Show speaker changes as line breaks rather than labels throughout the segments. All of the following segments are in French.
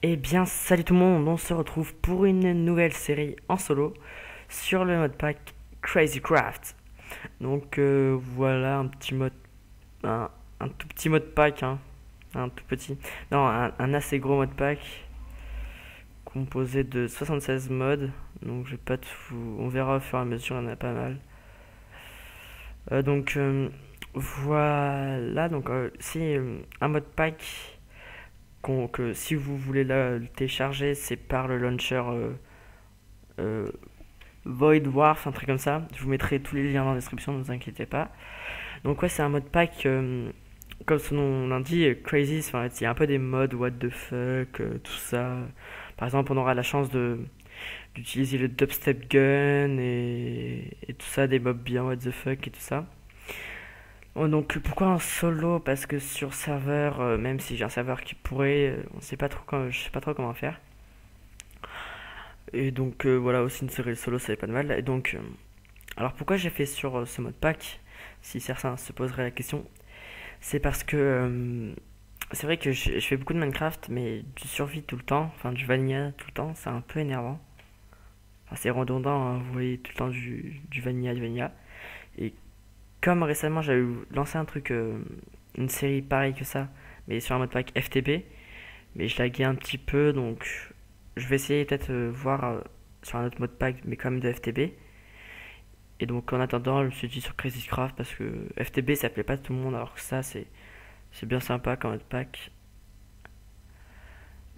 Eh bien, salut tout le monde, on se retrouve pour une nouvelle série en solo sur le modpack Crazy Craft. Donc voilà un petit mode, un, un tout petit modpack, hein, un tout petit, non, un assez gros modpack composé de 76 mods. Donc je vais pas tout, on verra au fur et à mesure, il y en a pas mal. Donc voilà, donc si un modpack que si vous voulez le télécharger, c'est par le launcher. Euh, Void Warf, un truc comme ça. Je vous mettrai tous les liens dans la description, ne vous inquiétez pas. Donc ouais, c'est un mode pack, comme son nom l'indique, crazy. Enfin, il y a un peu des modes what the fuck, tout ça. Par exemple, on aura la chance d'utiliser le dubstep gun et tout ça, des mobs bien what the fuck et tout ça. Oh, donc pourquoi en solo? Parce que sur serveur, même si j'ai un serveur qui pourrait, on sait pas trop je sais pas trop comment faire. Et donc voilà, aussi une série solo, ça n'est pas de mal. Et donc alors pourquoi j'ai fait sur ce mode pack, si certains se poseraient la question, c'est parce que c'est vrai que je fais beaucoup de Minecraft, mais du survie tout le temps, enfin du vanilla tout le temps, c'est un peu énervant. Enfin, c'est redondant, hein, vous voyez tout le temps du vanilla, du vanilla. Et comme récemment j'avais lancé un truc, une série pareille que ça, mais sur un mode pack FTP, mais je laguais un petit peu, donc je vais essayer peut-être voir sur un autre mode pack, mais quand même de FTP. Et donc en attendant, je me suis dit sur Crazy Craft parce que FTB ça plaît pas à tout le monde alors que ça c'est bien sympa comme mode pack.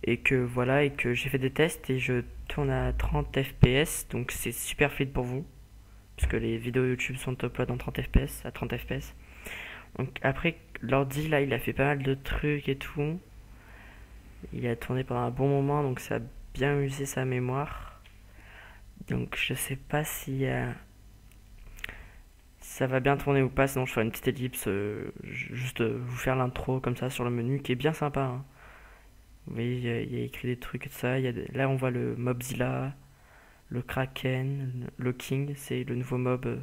Et que voilà, et que j'ai fait des tests et je tourne à 30 fps donc c'est super fluide pour vous puisque les vidéos YouTube sont upload en 30 fps à 30 fps. Donc après l'ordi là il a fait pas mal de trucs et tout. Il a tourné pendant un bon moment donc ça a bien usé sa mémoire. Donc je sais pas si ça va bien tourner ou pas, sinon je ferai une petite ellipse, juste vous faire l'intro comme ça sur le menu qui est bien sympa, hein. Vous voyez, il y a écrit des trucs et tout ça. Là, on voit le Mobzilla, le Kraken, le King, c'est le nouveau mob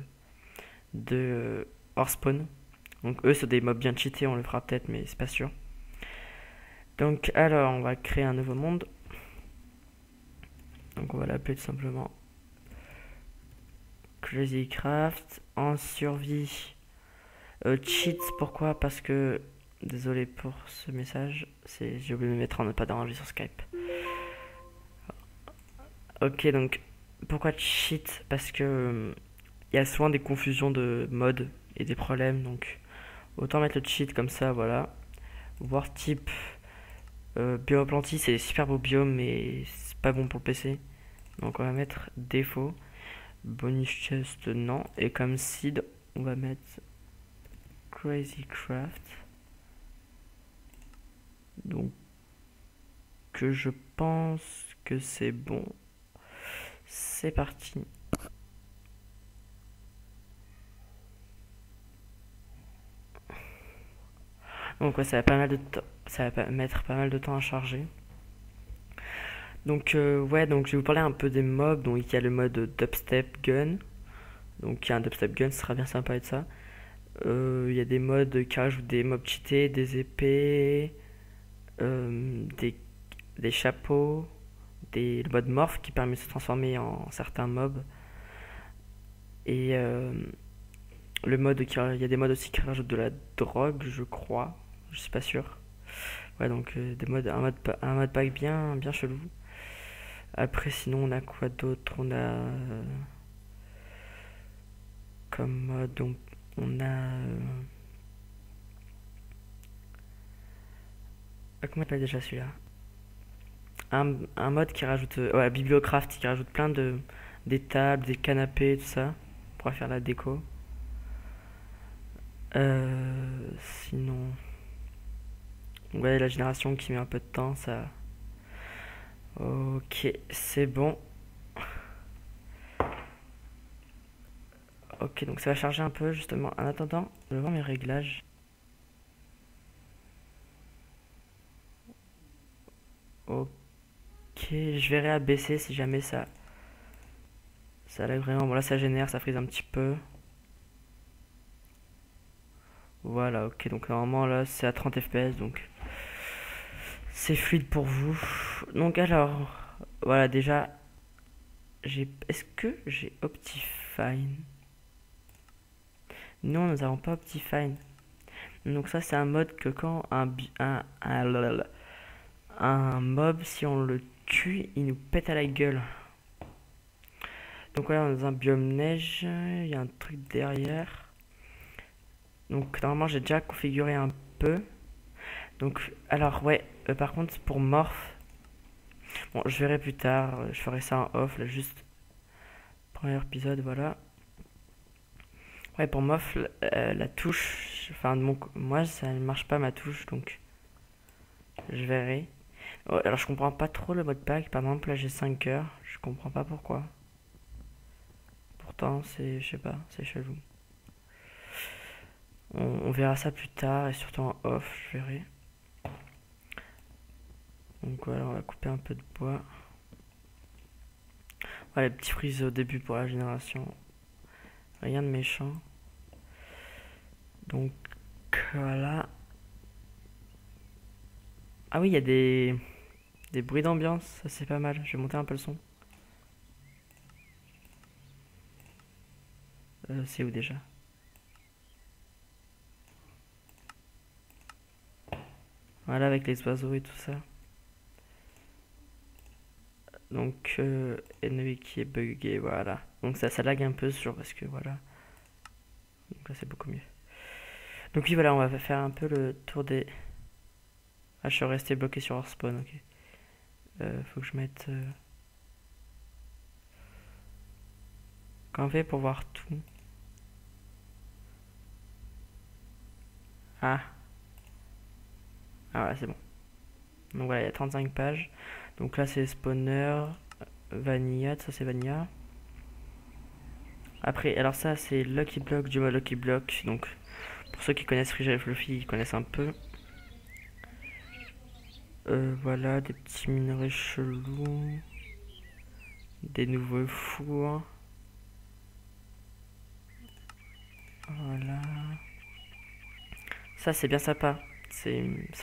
de Hearthstone. Donc, eux, c'est des mobs bien cheatés, on le fera peut-être, mais c'est pas sûr. Donc, alors, on va créer un nouveau monde. Donc, on va l'appeler tout simplement Crazy Craft. En survie, cheats, pourquoi? Parce que désolé pour ce message, j'ai oublié de me mettre en ne pas déranger sur Skype. Ok, donc pourquoi cheat? Parce que il y a souvent des confusions de mode et des problèmes, donc autant mettre le cheat comme ça, voilà. Voir type biome aplenti, c'est super beau biome, mais c'est pas bon pour le PC. Donc on va mettre défaut, bonus chest non, et comme seed, on va mettre crazy craft. Donc que je pense que c'est bon. C'est parti. Donc ouais, ça va pas mal de temps, ça va mettre pas mal de temps à charger. Donc ouais, donc je vais vous parler un peu des mobs. Donc il y a le mode dubstep gun. Donc il y a un dubstep gun, ce sera bien sympa avec ça. Il y a des modes qui rajoutent des mobs cheatés, des épées, euh, des, des chapeaux, le mode morph qui permet de se transformer en certains mobs. Et il y a des modes aussi qui rajoutent de la drogue, je crois. Je suis pas sûr. Ouais, donc des modes, un mode pack bien chelou. Après, sinon, on a quoi d'autre? On a comme mode, on a. Comment il s'appelle déjà celui-là? Un mode qui rajoute. Ouais, Bibliocraft, qui rajoute plein de. Des tables, des canapés, tout ça. Pour faire la déco. Sinon. Ouais, la génération qui met un peu de temps, ça. Ok, c'est bon. Ok, donc ça va charger un peu justement. En attendant, je vais voir mes réglages. Ok, je vais réabaisser si jamais ça lag vraiment. Bon là ça génère, ça frise un petit peu. Voilà, ok, donc normalement là c'est à 30 fps donc c'est fluide pour vous. Donc alors, voilà déjà, est-ce que j'ai Optifine? Non, nous n'avons pas Optifine. Donc ça c'est un mode que quand un mob, si on le tue, il nous pète à la gueule. Donc voilà, on est dans un biome neige, il y a un truc derrière. Donc normalement j'ai déjà configuré un peu. Donc alors ouais, par contre pour Morph, bon je verrai plus tard, je ferai ça en off, là juste premier épisode, voilà. Ouais, pour Morph, la touche, enfin moi ça ne marche pas ma touche, donc je verrai. Ouais, alors je comprends pas trop le mode pack, par exemple là j'ai 5 heures, je comprends pas pourquoi. Pourtant c'est, je sais pas, c'est chelou. On verra ça plus tard et surtout en off, je verrai. Donc voilà, on va couper un peu de bois. Voilà, les petits frises au début pour la génération. Rien de méchant. Donc voilà. Ah oui, il y a des bruits d'ambiance, ça c'est pas mal. Je vais monter un peu le son. C'est où déjà? Voilà, avec les oiseaux et tout ça. Donc, ennemi qui est bugué, voilà. Donc ça lag un peu sur parce que voilà. Donc là c'est beaucoup mieux. Donc oui, voilà, on va faire un peu le tour des... Ah, je suis resté bloqué sur hors spawn, ok. Faut que je mette... Comment on fait pour voir tout? Ah. Ah voilà, c'est bon. Donc voilà, il y a 35 pages. Donc là c'est spawner, vanilla, ça c'est vanilla. Après, alors ça c'est Lucky Block, du mode Lucky Block. Donc pour ceux qui connaissent Frigel Fluffy, ils connaissent un peu. Voilà, des petits minerais chelous. Des nouveaux fours. Voilà. Ça c'est bien sympa. Ça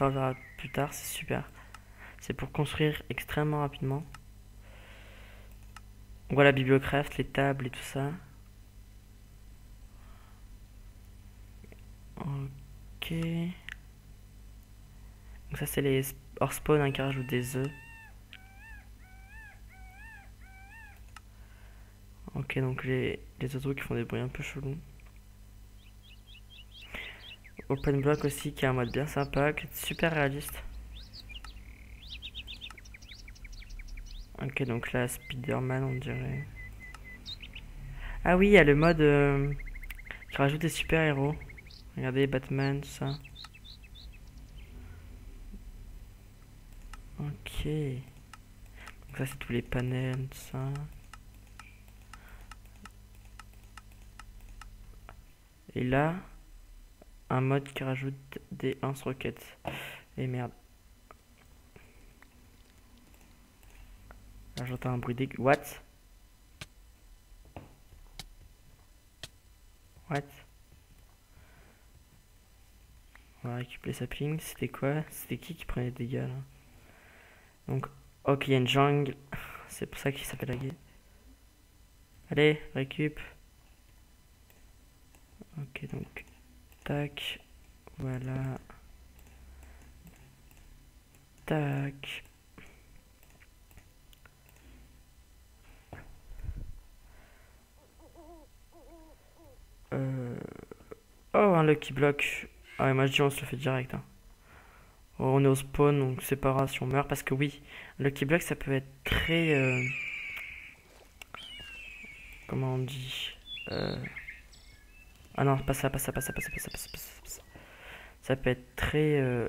on verra plus tard, c'est super. C'est pour construire extrêmement rapidement. Voilà, Bibliocraft, les tables et tout ça. Ok. Donc ça c'est les hors spawn hein, qui rajoutent des œufs. Ok, donc les autres qui font des bruits un peu chelous. Open Block aussi qui a un mode bien sympa, qui est super réaliste. Ok, donc là Spider-Man on dirait. Ah oui, il y a le mode qui rajoute des super-héros. Regardez Batman, tout ça. Ok. Donc ça c'est tous les panels, tout ça. Et là, un mode qui rajoute des lance-roquettes. Et merde. Là j'entends un bruit dégueu. What? What? On va récupérer les saplings. C'était quoi? C'était qui prenait des dégâts là? Donc, ok, il y a une jungle. C'est pour ça qu'il s'appelle la guerre. Allez, récup. Ok, donc, tac. Voilà. Tac. Oh, un lucky block. Ah ouais, moi je dis on se le fait direct. Hein. Oh, on est au spawn, donc c'est pas grave si on meurt. Parce que oui, lucky block ça peut être très... comment on dit Ah non, pas ça, pas ça, pas ça, pas ça, pas ça, pas ça, pas ça, pas ça. Ça peut être très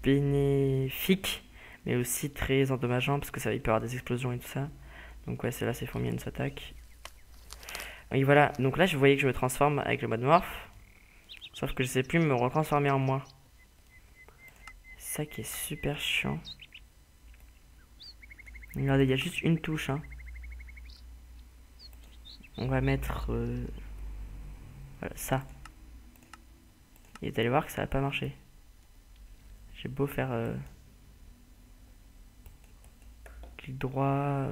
bénéfique, mais aussi très endommageant parce que ça il peut y avoir des explosions et tout ça. Donc ouais, c'est là, c'est Fourmienne s'attaque. Oui, voilà. Donc là, je voyais que je me transforme avec le mode morph. Sauf que je sais plus me retransformer en moi. C'est ça qui est super chiant. Regardez, il y a juste une touche. Hein. On va mettre voilà, ça. Et vous allez voir que ça va pas marcher. J'ai beau faire clic droit.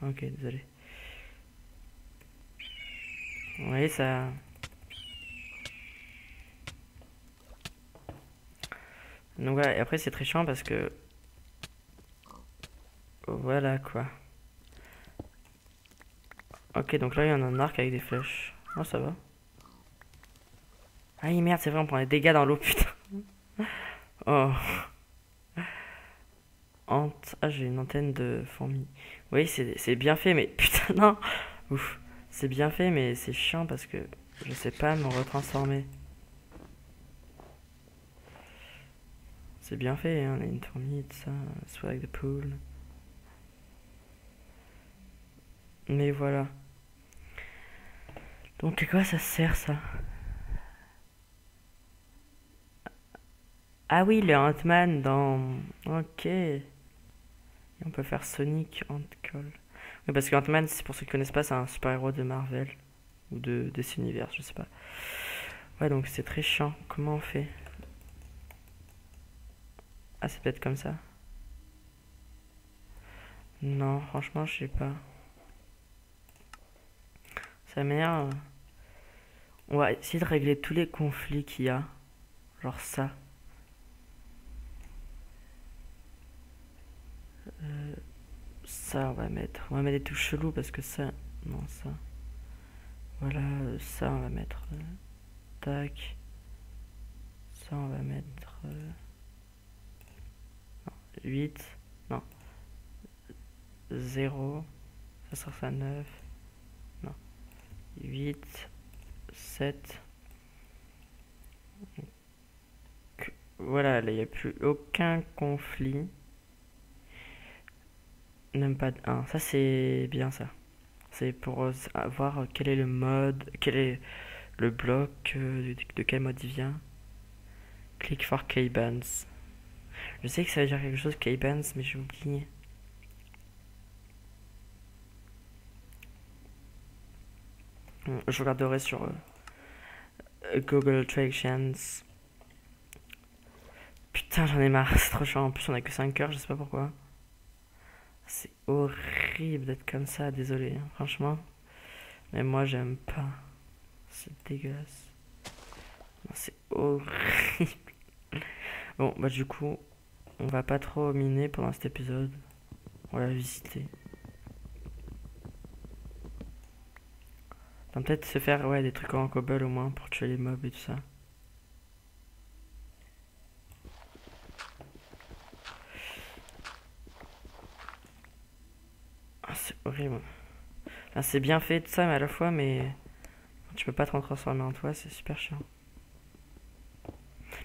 Ok, désolé. Vous voyez, ça. Donc voilà, et après c'est très chiant parce que. Voilà quoi. Ok, donc là il y en a un arc avec des flèches. Oh, ça va. Ah, merde, c'est vrai, on prend des dégâts dans l'eau, putain. Oh. Ah, j'ai une antenne de fourmi. Oui, c'est bien fait, mais putain, non. Ouf. C'est bien fait, mais c'est chiant parce que je sais pas me retransformer. C'est bien fait, hein, on a une fourmi, tout ça. Swag the pool. Mais voilà. Donc, à quoi ça sert ça? Ah oui, le Ant-Man dans. Ok. Et on peut faire Sonic Ant-Call. Oui, parce que Ant-Man, c'est pour ceux qui connaissent pas, c'est un super-héros de Marvel. Ou de DC Universe, je sais pas. Ouais, donc c'est très chiant. Comment on fait? Ah, c'est peut-être comme ça. Non, franchement, je sais pas. Ça m'énerve. On va essayer de régler tous les conflits qu'il y a. Genre ça. Ça, on va mettre des touches cheloues parce que ça. Non, ça. Voilà, ça, on va mettre. Tac. Ça, on va mettre. 8. Non. 0. Ça sera ça 9. Non. 8. 7. Voilà, là, il n'y a plus aucun conflit. Même pas de 1. Ça, c'est bien ça. C'est pour voir quel est le mode, quel est le bloc, de quel mode il vient. Click for K-Bands. Je sais que ça veut dire quelque chose, K-Bands, mais j'ai oublié. Je regarderai sur Google Traductions. Putain, j'en ai marre, c'est trop chiant. En plus, on a que 5 heures, je sais pas pourquoi. C'est horrible d'être comme ça, désolé, hein, franchement. Mais moi, j'aime pas. C'est dégueulasse. Non, c'est horrible. Bon, bah, du coup, on va pas trop miner pendant cet épisode. On va visiter. On va peut-être se faire des trucs en cobble au moins pour tuer les mobs et tout ça. Ah, c'est horrible. Enfin, c'est bien fait tout ça, mais à la fois, mais tu peux pas te transformer en toi, c'est super chiant.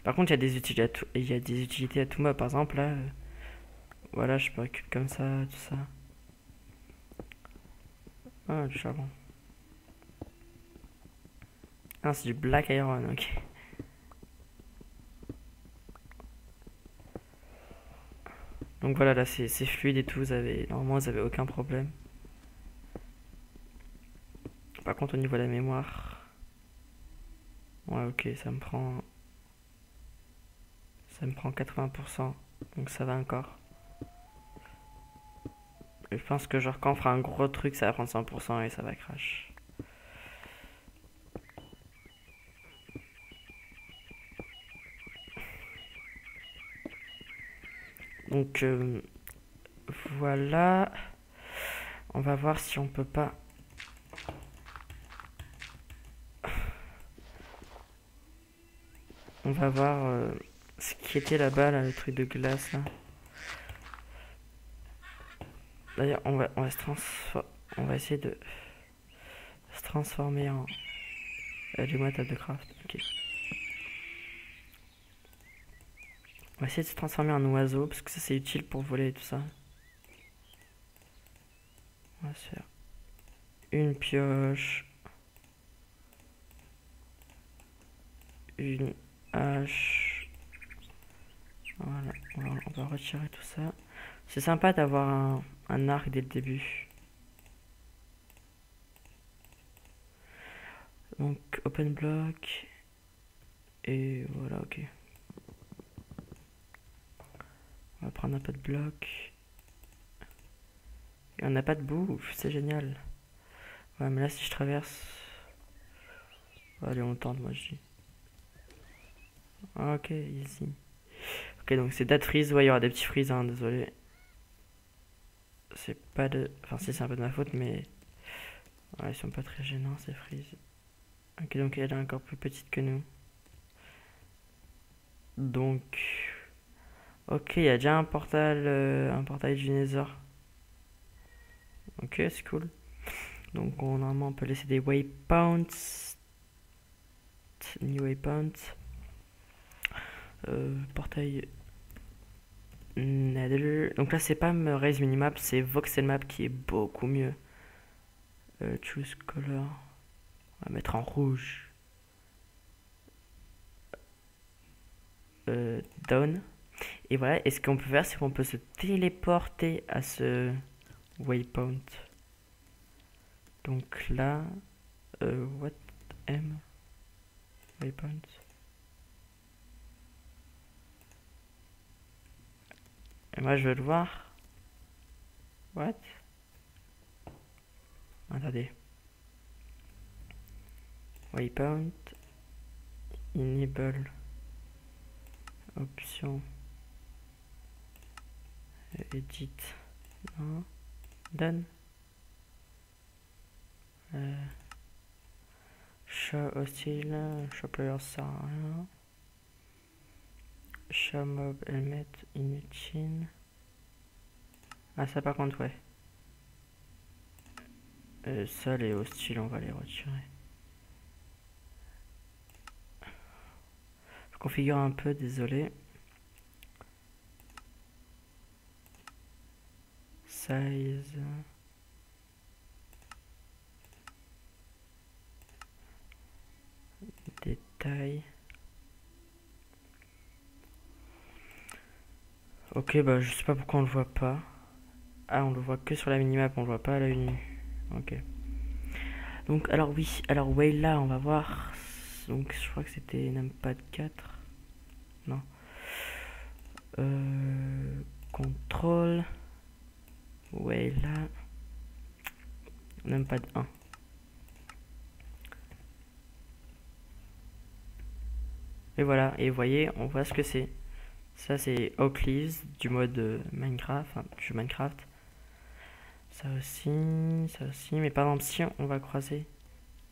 Par contre, il y a des utilités à tout mob. Par exemple, là, voilà, je peux récupérer comme ça, tout ça. Ah, du charbon. Ah, c'est du black iron, ok. Donc voilà, là, c'est fluide et tout. Normalement, vous avez aucun problème. Par contre, au niveau de la mémoire, ouais, ok, ça me prend 80%, donc ça va encore. Et je pense que genre quand on fera un gros truc, ça va prendre 100% et ça va crash. Donc voilà, on va voir si on peut pas. On va voir ce qui était là-bas, là, le truc de glace là. D'ailleurs, on va essayer de se transformer en. Dis-moi table de craft. Ok. On va essayer de se transformer en oiseau parce que ça c'est utile pour voler et tout ça. On va se faire une pioche, une hache. Voilà, on va retirer tout ça. C'est sympa d'avoir un arc dès le début. Donc open block Et voilà, ok. On va prendre un peu de blocs. Et on n'a pas de bouffe, c'est génial. Ouais, mais là, si je traverse... Allez, on tente, moi, je dis. Ok, easy. Ok, donc c'est date freeze. Ouais, il y aura des petits freeze, hein, désolé. C'est pas de... Enfin, si, c'est un peu de ma faute, mais... Ouais, ils sont pas très gênants, ces freeze. Ok, donc elle est encore plus petite que nous. Donc... Ok, il y a déjà un portail du Nether. Ok, c'est cool. Donc normalement on peut laisser des waypoints. New waypoint. Portail Nether. Donc là c'est pas Raise Minimap, c'est Voxel Map qui est beaucoup mieux. Choose color. On va mettre en rouge. Down. Et voilà, et ce qu'on peut faire, c'est qu'on peut se téléporter à ce waypoint. Donc là, what M waypoint. Et moi je veux le voir. What? Attendez. Waypoint. Enable. Option. Edit. Non. Done. Show hostile. Show player ça sert à rien. Show mob helmet inutile. Ah ça par contre ouais. Ça les hostiles on va les retirer. Je configure un peu, désolé. Size. Détail. Ok, bah je sais pas pourquoi on le voit pas. Ah, on le voit que sur la minimap, on le voit pas à l'œil nu. Ok. Donc, alors oui, alors ouais, là, on va voir. Donc, je crois que c'était numpad 4. Non. Contrôle. Ouais, là. Numpad 1. Et voilà, et vous voyez, on voit ce que c'est. Ça, c'est Oak Leaves du mode Minecraft, enfin, du Minecraft. Ça aussi, mais par exemple, si on va croiser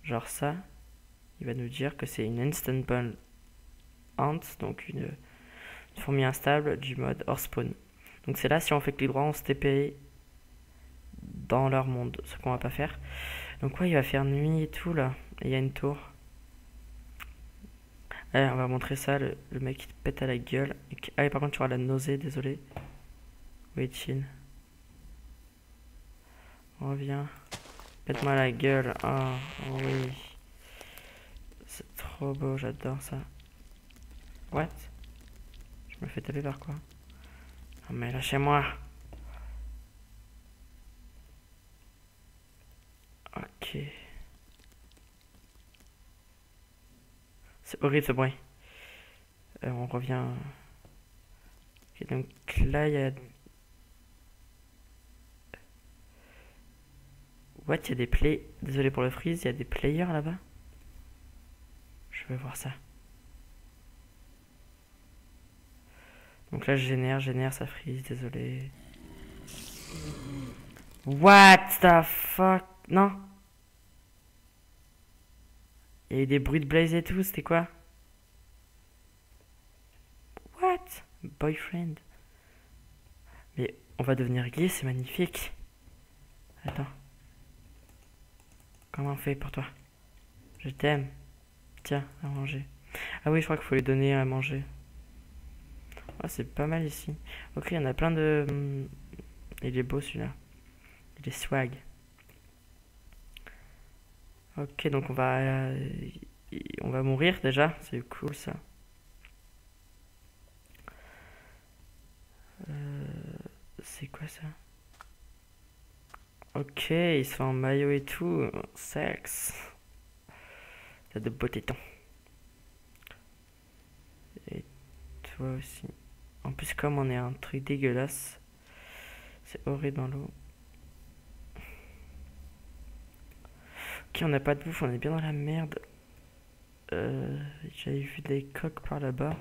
genre ça, il va nous dire que c'est une Instantable Ant, donc une fourmi instable du mode hors spawn. Donc c'est là, si on fait clic droit, on se TP dans leur monde, ce qu'on va pas faire. Donc ouais, il va faire nuit et tout là, et il y a une tour. Allez, on va montrer ça, le mec qui te pète à la gueule. Ah, et par contre, tu auras la nausée, désolé. Wait, chill. Reviens. Pète-moi à la gueule. Ah, oh, oui. C'est trop beau, j'adore ça. What? Je me fais taper par quoi? Oh, mais lâchez-moi. Ok. C'est horrible ce bruit. On revient. Ok, donc là, il y a... What? Il y a des play... Désolé pour le freeze, il y a des players là-bas? Je veux voir ça. Donc là, je génère, ça freeze, désolé. What the fuck? Non? Il y a eu des bruits de blaze et tout, c'était quoi? What? Boyfriend. Mais on va devenir gay, c'est magnifique. Attends. Comment on fait pour toi? Je t'aime. Tiens, à manger. Ah oui, je crois qu'il faut lui donner à manger. Ah, c'est pas mal ici. Ok, il y en a plein de... Il est beau celui-là. Il est swag. Ok, donc on va mourir déjà. C'est cool ça. C'est quoi ça? Ok, ils sont en maillot et tout. Sexe. T'as de beaux tétons. se voit aussi. En plus, comme on est un truc dégueulasse, c'est horrible dans l'eau. Ok, on n'a pas de bouffe, on est bien dans la merde. J'avais vu des coques par là-bas.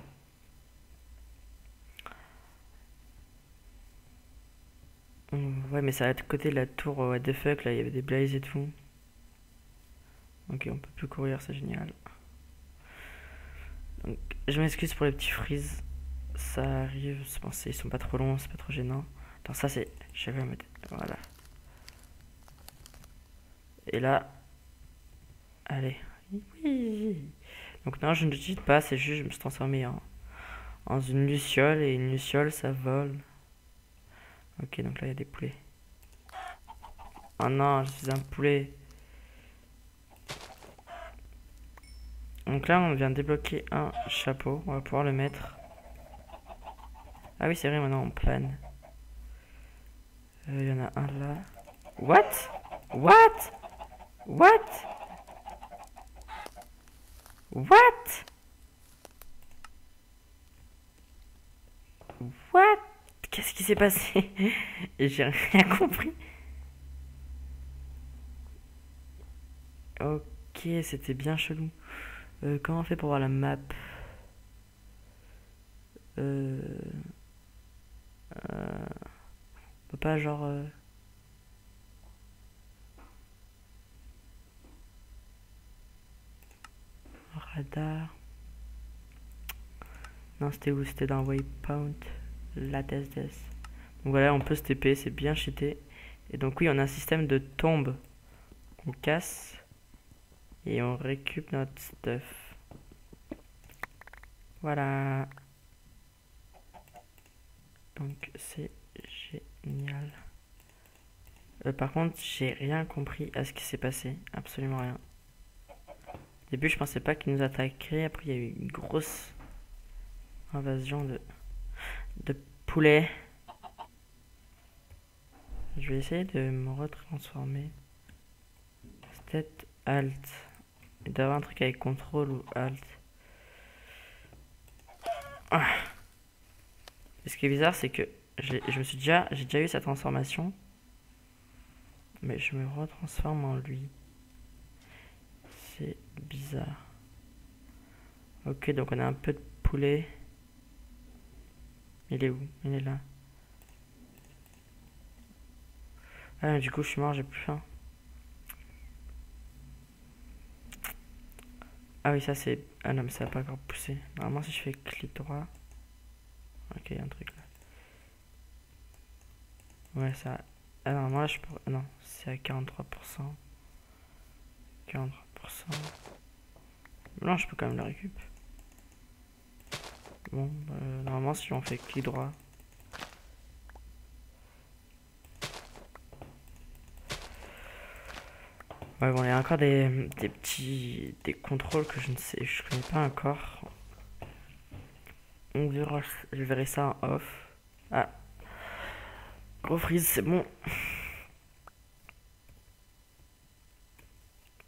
Ouais, mais ça à côté de la tour what the fuck, là, il y avait des blazes et tout. Ok, on peut plus courir, c'est génial. Donc, je m'excuse pour les petits freezes. Ça arrive, je pense ils sont pas trop longs, c'est pas trop gênant. Attends, ça c'est... Je vais mettre... Voilà. Et là... Allez. Oui. Donc non, je ne cheat pas, c'est juste je me suis transformé en une luciole, et une luciole, ça vole. Ok, donc là, il y a des poulets. Oh non, je suis un poulet. Donc là, on vient de débloquer un chapeau. On va pouvoir le mettre. Ah oui, c'est vrai, maintenant on plane. Il y en a un là. What? What? What? What? What? Qu'est-ce qui s'est passé? J'ai rien compris. Ok, c'était bien chelou. Comment on fait pour voir la map? On peut pas genre... Radar. Non, c'était où? C'était dans Waypoint. La des. Donc voilà, on peut se TP, c'est bien cheaté. Et donc oui, on a un système de tombe qu'on casse. Et on récupère notre stuff. Voilà. Donc c'est génial. Par contre, j'ai rien compris à ce qui s'est passé. Absolument rien. Au début, je pensais pas qu'ils nous attaqueraient. Après, il y a eu une grosse invasion de poulets. Je vais essayer de me retransformer. C'est peut-être Alt. Et d'avoir un truc avec contrôle ou Alt. Ah. Et ce qui est bizarre, c'est que j'ai déjà eu sa transformation. Mais je me retransforme en lui. C'est bizarre. Ok, donc on a un peu de poulet. Il est où? Il est là. Ah, du coup, je suis mort, j'ai plus faim. Ah oui, ça c'est... Ah non, mais ça va pas encore pousser. Normalement, si je fais clic droit... Ok, il y a un truc là. Ouais, ça... Ah normalement, là, je peux... Ah non, c'est à 43%. 43%. Non, je peux quand même le récup. Bon, normalement, si on fait clic droit... Ouais, bon, il y a encore des petits... Des contrôles que je ne sais... Je connais pas encore. On verra... Je verrai ça en off. Ah. Gros freeze, c'est bon.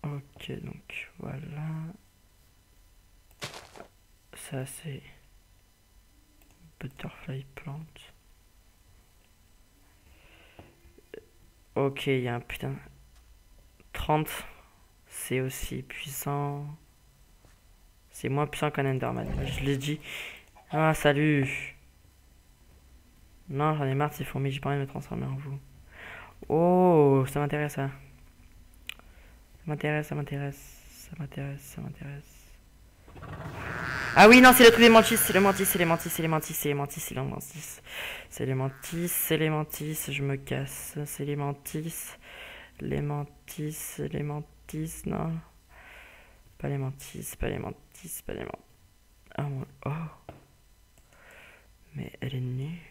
Ok, donc voilà. Ça c'est Butterfly Plant. Ok, il y a un putain. 30, c'est aussi puissant. C'est moins puissant qu'un Enderman. Je l'ai dit. Ah, salut. Non, j'en ai marre de ces fourmis, j'ai pas envie de me transformer en vous. Oh, ça m'intéresse ça. Ça m'intéresse, ça m'intéresse. Ça m'intéresse, ça m'intéresse. Ah oui, non, c'est le truc des mantis, c'est le mantis, c'est les mantis, c'est les mantis, c'est les mantis, c'est les mantis. C'est les mantis, c'est les mantis, je me casse. C'est les mantis, les mantis, les mantis, non. Pas les mantis, pas les mantis, pas les mantis. Oh, oh. Mais elle est nue.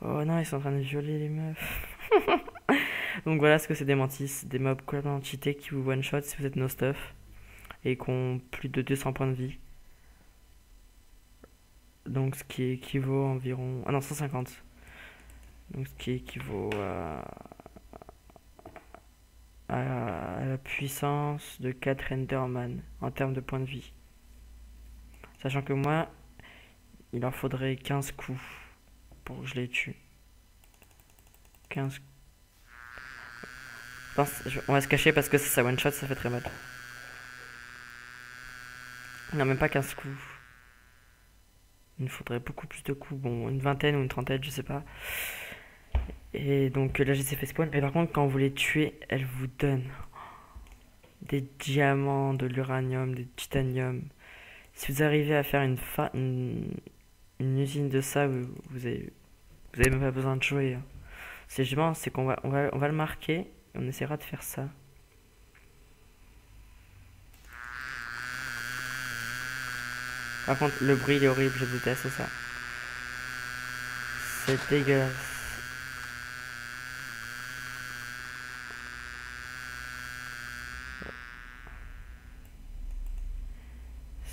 Oh non, ils sont en train de violer les meufs. Donc voilà ce que c'est des mantis, des mobs complètement cheatés qui vous one shot si vous êtes no stuff. Et qui ont plus de 200 points de vie. Donc ce qui équivaut à environ... Ah non, 150. Donc ce qui équivaut à la puissance de 4 Enderman en termes de points de vie. Sachant que moi, il en faudrait 15 coups pour que je les tue. 15. On va se cacher parce que ça one shot, ça fait très mal. Non, même pas 15 coups. Il nous faudrait beaucoup plus de coups. Bon, une vingtaine ou une trentaine, je sais pas. Et donc là, j'ai fait spawn. Mais par contre, quand vous les tuez, elles vous donnent des diamants, de l'uranium, du titanium. Si vous arrivez à faire une usine de ça, vous avez même pas besoin de jouer, hein. C'est justement, c'est on va le marquer et on essaiera de faire ça. Par contre, le bruit il est horrible, je déteste ça. C'est dégueulasse.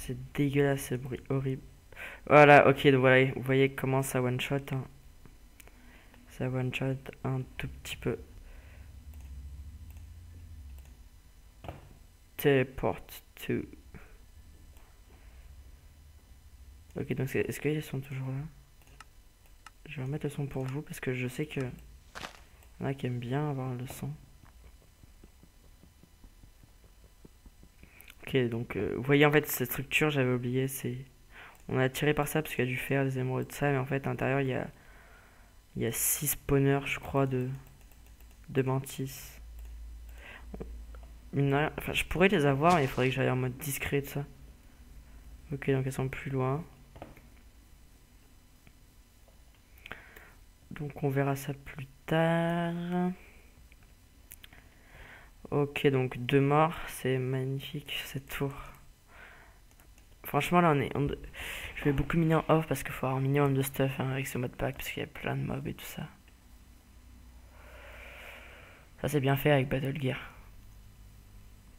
C'est dégueulasse ce bruit horrible. Voilà, ok, donc voilà, vous voyez comment ça one shot, hein. Ça one shot un tout petit peu. Teleport to. Ok, donc est-ce qu'ils sont toujours là? Je vais remettre le son pour vous parce que je sais que y en a qui aiment bien avoir le son. Ok, donc vous voyez en fait cette structure, j'avais oublié, on a tiré par ça parce qu'il y a du fer, des émeraudes, de ça, mais en fait à l'intérieur il y a 6 spawners, je crois, de mantis. Enfin, je pourrais les avoir, mais il faudrait que j'aille en mode discret de ça. Ok, donc elles sont plus loin. Donc on verra ça plus tard. Ok, donc 2 morts, c'est magnifique cette tour. Franchement, là je vais beaucoup miner en off parce qu'il faut avoir un minimum de stuff, hein, avec ce mode pack parce qu'il y a plein de mobs et tout ça. Ça, c'est bien fait avec Battle Gear.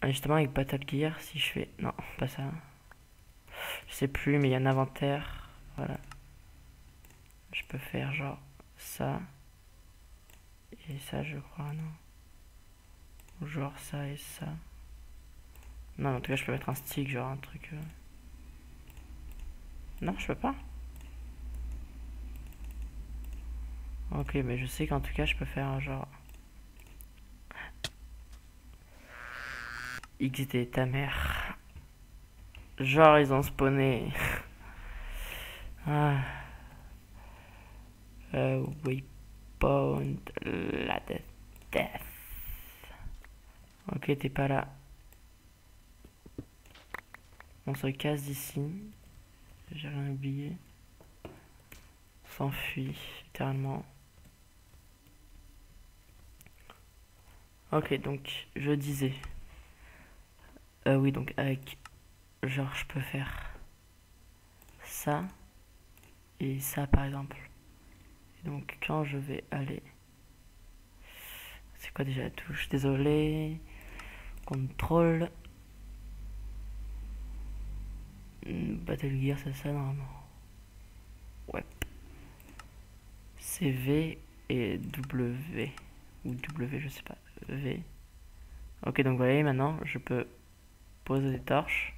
Ah, justement, avec Battle Gear, si je fais. Non, pas ça. Je sais plus, mais il y a un inventaire. Voilà. Je peux faire genre ça. Et ça, je crois, non. Ou genre ça et ça. Non, en tout cas, je peux mettre un stick, genre un truc. Non, je peux pas. Ok, mais je sais qu'en tout cas, je peux faire genre. XD, ta mère. Genre, ils ont spawné. Ah. Waypoint, la death. Ok, t'es pas là. On se casse d'ici. J'ai rien oublié. S'enfuit, littéralement. Ok, donc je disais. Oui, donc avec. Genre, je peux faire ça et ça par exemple. Et donc, quand je vais aller. C'est quoi déjà la touche? Désolé. Contrôle. Battle Gear, c'est ça normalement. Ouais. C'est V et W. Ou W, je sais pas. V. Ok, donc vous voyez, maintenant, je peux poser des torches.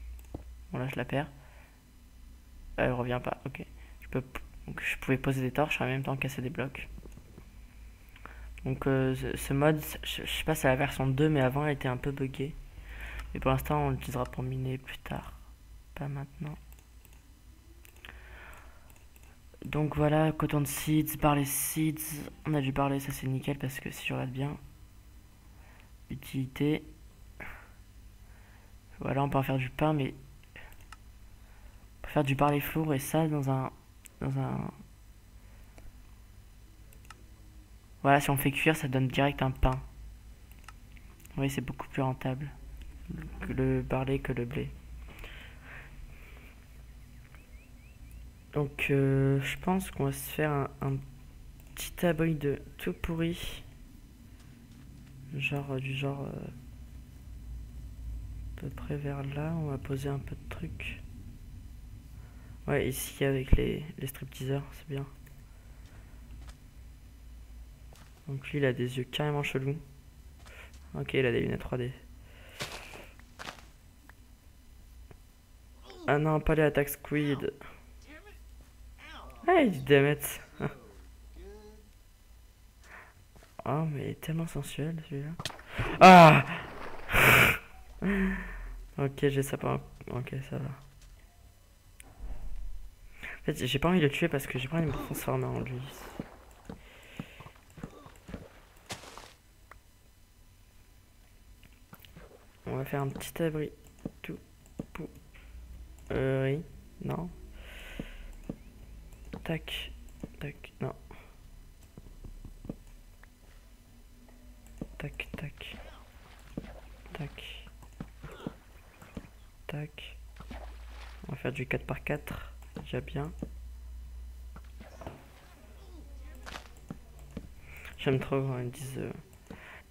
Bon, là, je la perds. Elle revient pas, ok. Donc, je pouvais poser des torches et en même temps casser des blocs. Donc, ce mode, je sais pas si c'est la version 2, mais avant, elle était un peu buggée. Mais pour l'instant, on l'utilisera pour miner plus tard. Pas maintenant. Donc voilà, coton de seeds, barley seeds. On a du barley, ça c'est nickel parce que si je regarde bien. Utilité. Voilà, on peut en faire du pain, mais. On peut faire du barley flour et ça dans un. Voilà, si on fait cuire, ça donne direct un pain. Oui, c'est beaucoup plus rentable que le barley, que le blé. Donc, je pense qu'on va se faire un petit abri de tout pourri. Genre, du genre. À peu près vers là, on va poser un peu de trucs. Ouais, ici avec les stripteaseurs, c'est bien. Donc lui, il a des yeux carrément chelous. Ok, il a des lunettes 3D. Ah non, pas les attaques squid. Hey, damn it. Oh, mais il est tellement sensuel celui-là. Ah. Ok, j'ai ça pas. Ok, ça va. En fait, j'ai pas envie de le tuer parce que j'ai pas envie de me transformer en lui. On va faire un petit abri. Tout. Pour. Oui. Non. Tac. Tac. Non. Tac, tac. Tac. Tac. On va faire du 4x4. Déjà bien. J'aime trop quand ils disent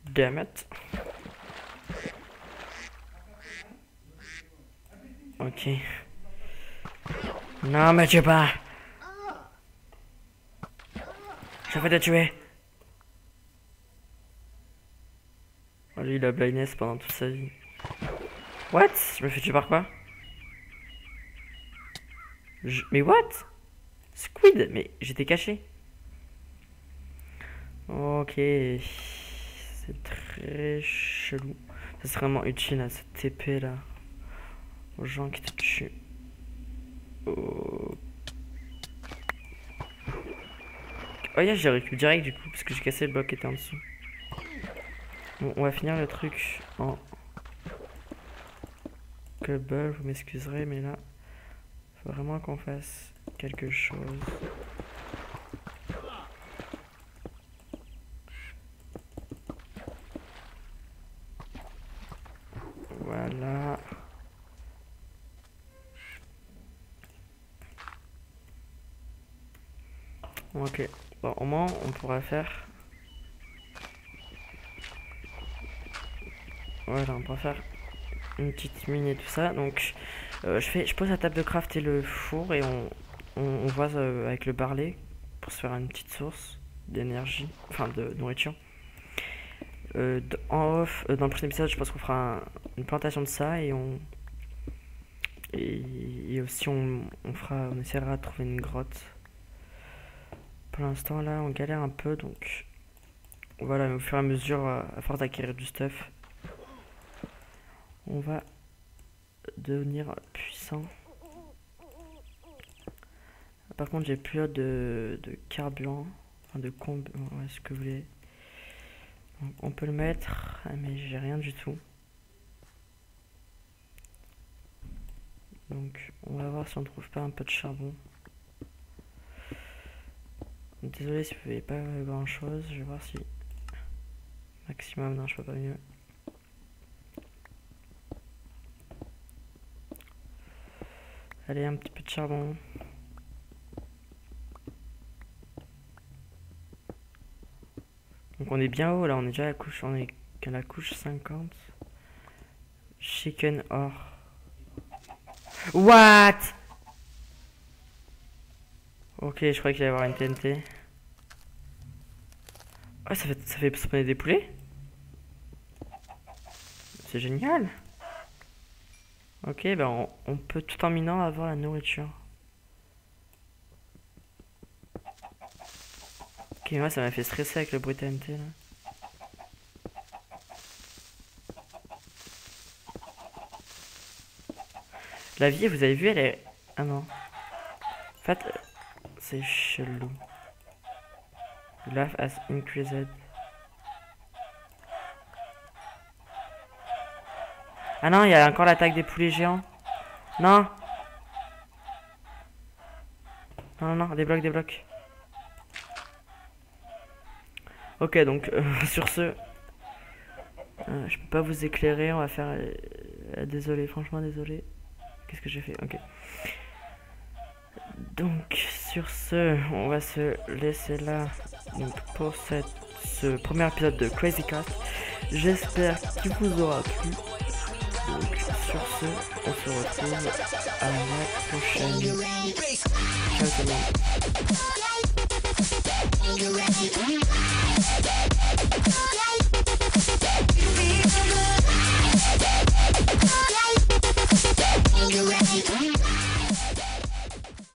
damn it. Ok. Non, mais tu pas. J'ai fait te tuer. Oh, lui, il a blindness pendant toute sa vie. What? Je me fais tuer par quoi? Mais what? Squid? Mais j'étais caché. Ok. C'est très chelou. Ça serait vraiment utile à cette TP là. Aux gens qui te tuent. Oh. Oh yeah, j'ai récupéré direct du coup parce que j'ai cassé le bloc qui était en dessous. Bon, on va finir le truc en cobble, vous m'excuserez mais là faut vraiment qu'on fasse quelque chose. Voilà. Ok, bon au moins on pourra faire. Voilà, on pourra faire une petite mine et tout ça. Donc je pose la table de craft et le four et on voit avec le barley pour se faire une petite source d'énergie, enfin de nourriture. En off, dans le prochain épisode, je pense qu'on fera une plantation de ça et et aussi on essaiera de trouver une grotte. Pour l'instant là on galère un peu donc voilà, mais au fur et à mesure, à force d'acquérir du stuff, on va devenir puissant. Par contre j'ai plus de carburant, enfin de comb, ouais, ce que vous voulez. Donc, on peut le mettre, mais j'ai rien du tout. Donc on va voir si on trouve pas un peu de charbon. Désolé si vous voyez pas grand chose, je vais voir si maximum, non je peux pas mieux. Allez, un petit peu de charbon. Donc on est bien haut là, on est déjà à la couche, on est qu'à la couche 50. Chicken or. What? Ok, je croyais qu'il allait y avoir une TNT. Oh, ça fait spawner des poulets? C'est génial. Ok, ben on peut tout en minant avoir la nourriture. Ok, moi ça m'a fait stresser avec le bruit TNT là. La vie, vous avez vu, elle est... Ah non. En fait, c'est chelou. Life has increased. Ah non, il y a encore l'attaque des poulets géants. Non. Non, non, non, des blocs, des blocs. Ok, donc, sur ce... je peux pas vous éclairer, on va faire... désolé, franchement désolé. Qu'est-ce que j'ai fait? Ok. Donc, sur ce, on va se laisser là donc, pour ce premier épisode de Crazy Cast. J'espère qu'il vous aura plu. Donc, sur ce, on se retrouve à la prochaine. Ciao tout le monde.